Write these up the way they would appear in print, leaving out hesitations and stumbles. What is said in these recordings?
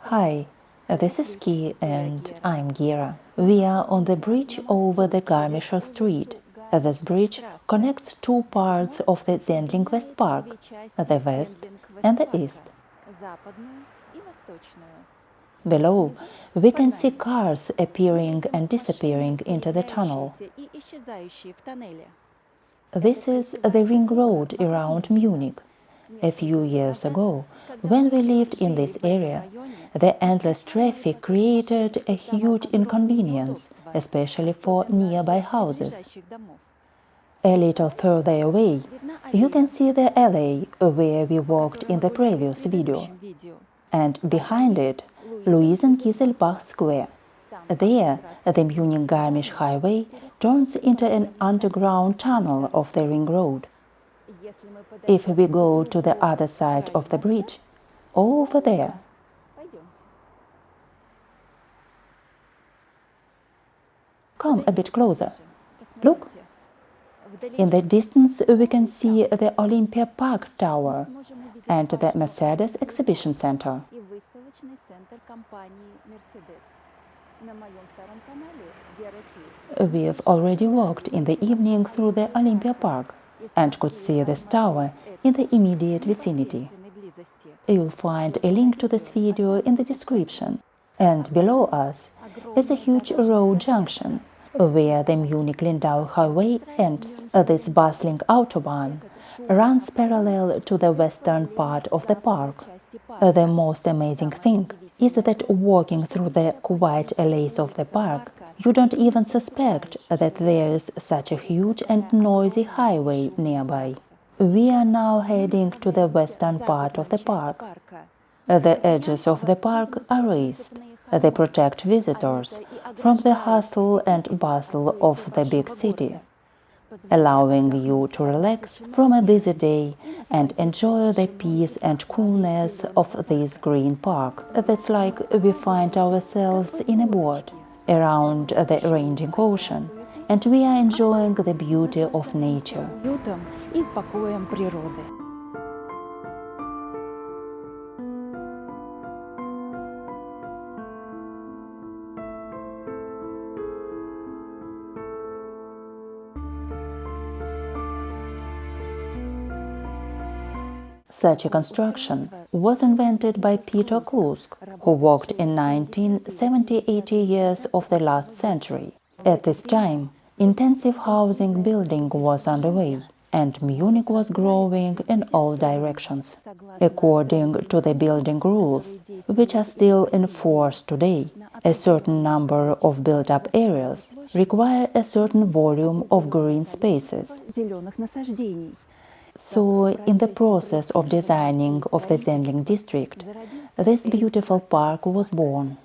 Hi, this is Key and I'm Gera. We are on the bridge over the Garmischer Street. This bridge connects two parts of the Sendling Westpark, the west and the east. Below, we can see cars appearing and disappearing into the tunnel. This is the ring road around Munich. A few years ago, when we lived in this area, the endless traffic created a huge inconvenience, especially for nearby houses. A little further away, you can see the alley where we walked in the previous video, and behind it, Luisen-Kieselbach Square. There, the Munich-Garmisch highway turns into an underground tunnel of the ring road. If we go to the other side of the bridge, over there. Come a bit closer. Look. In the distance we can see the Olympia Park Tower and the Mercedes Exhibition Center. We've already walked in the evening through the Olympia Park and could see this tower in the immediate vicinity. You'll find a link to this video in the description. And below us is a huge road junction where the Munich-Lindau highway ends. This bustling autobahn runs parallel to the western part of the park. The most amazing thing is that walking through the quiet alleys of the park, you don't even suspect that there's such a huge and noisy highway nearby. We are now heading to the western part of the park. The edges of the park are raised. They protect visitors from the hustle and bustle of the big city, allowing you to relax from a busy day and enjoy the peace and coolness of this green park. That's like we find ourselves in a boat around the raging ocean, and we are enjoying the beauty of nature. Such a construction was invented by Peter Klusk, who worked in 1970-80 years of the last century. At this time, intensive housing building was underway, and Munich was growing in all directions. According to the building rules, which are still in force today, a certain number of built-up areas require a certain volume of green spaces. So, in the process of designing of the Sendling district, this beautiful park was born.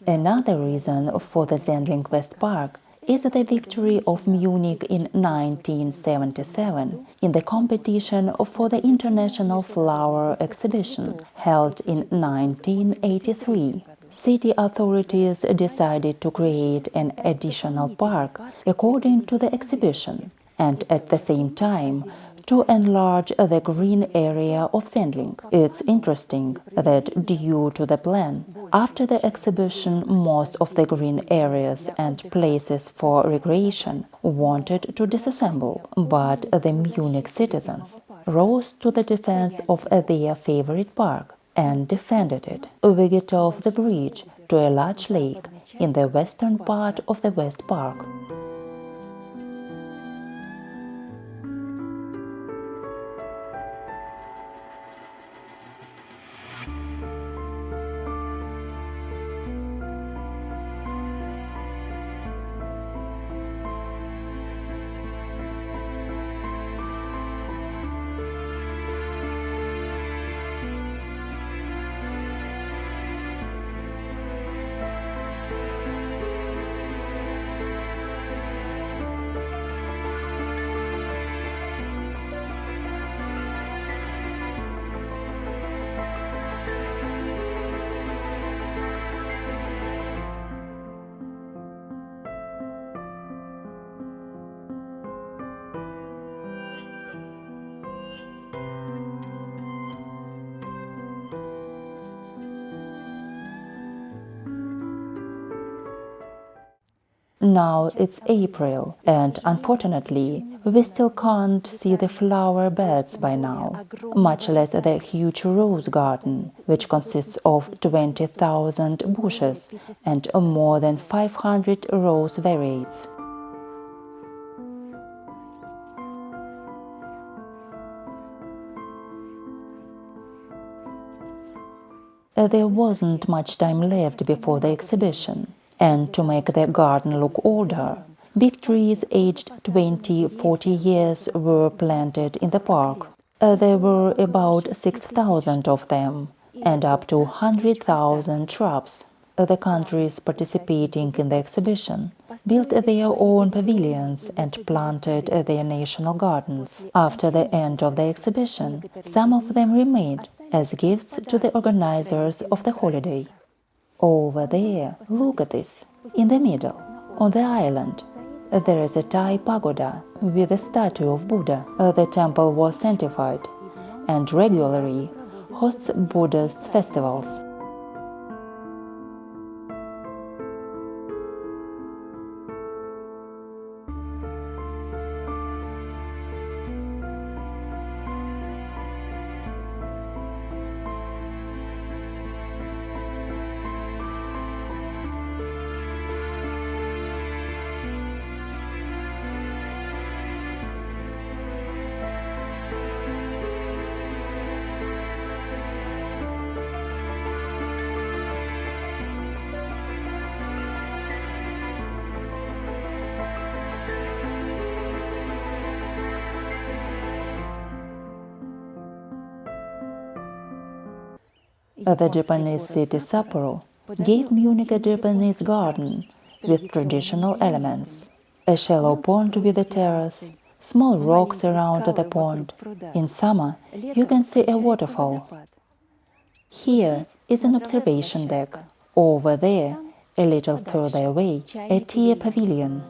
Another reason for the Sendling Westpark is the victory of Munich in 1977 in the competition for the International Flower Exhibition held in 1983. City authorities decided to create an additional park according to the exhibition, and at the same time to enlarge the green area of Sendling. It's interesting that due to the plan, after the exhibition, most of the green areas and places for recreation wanted to disassemble, but the Munich citizens rose to the defense of their favorite park and defended it. We get off the bridge to a large lake in the western part of the Westpark. Now it's April, and unfortunately, we still can't see the flower beds by now, much less the huge rose garden, which consists of 20,000 bushes and more than 500 rose varieties. There wasn't much time left before the exhibition, and to make the garden look older, big trees aged 20–40 years were planted in the park. There were about 6,000 of them, and up to 100,000 shrubs. The countries participating in the exhibition built their own pavilions and planted their national gardens. After the end of the exhibition, some of them remained as gifts to the organizers of the holiday. Over there, look at this, in the middle, on the island, there is a Thai pagoda with a statue of Buddha. The temple was sanctified and regularly hosts Buddhist festivals. The Japanese city Sapporo gave Munich a Japanese garden with traditional elements. A shallow pond with a terrace, small rocks around the pond. In summer, you can see a waterfall. Here is an observation deck. Over there, a little further away, a tea pavilion.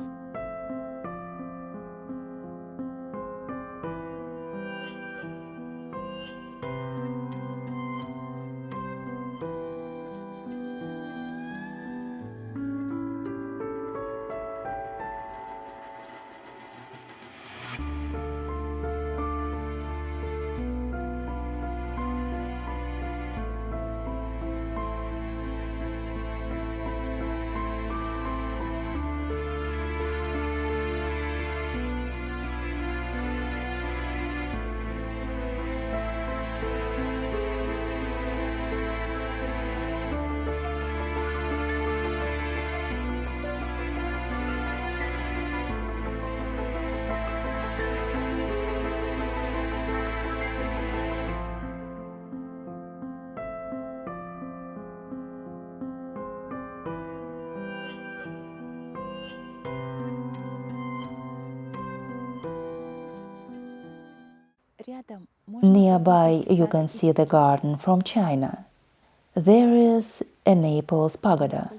Nearby, you can see the garden from China. There is a Naples pagoda.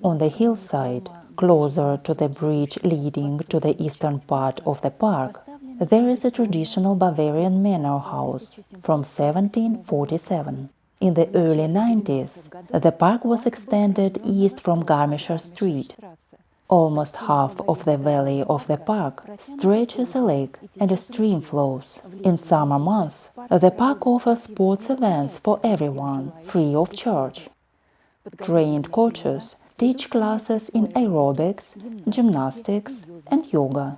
On the hillside, closer to the bridge leading to the eastern part of the park, there is a traditional Bavarian manor house from 1747. In the early 90s, the park was extended east from Garmischer Street. Almost half of the valley of the park stretches a lake and a stream flows. In summer months, the park offers sports events for everyone, free of charge. Trained coaches teach classes in aerobics, gymnastics, and yoga.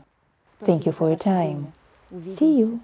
Thank you for your time. See you!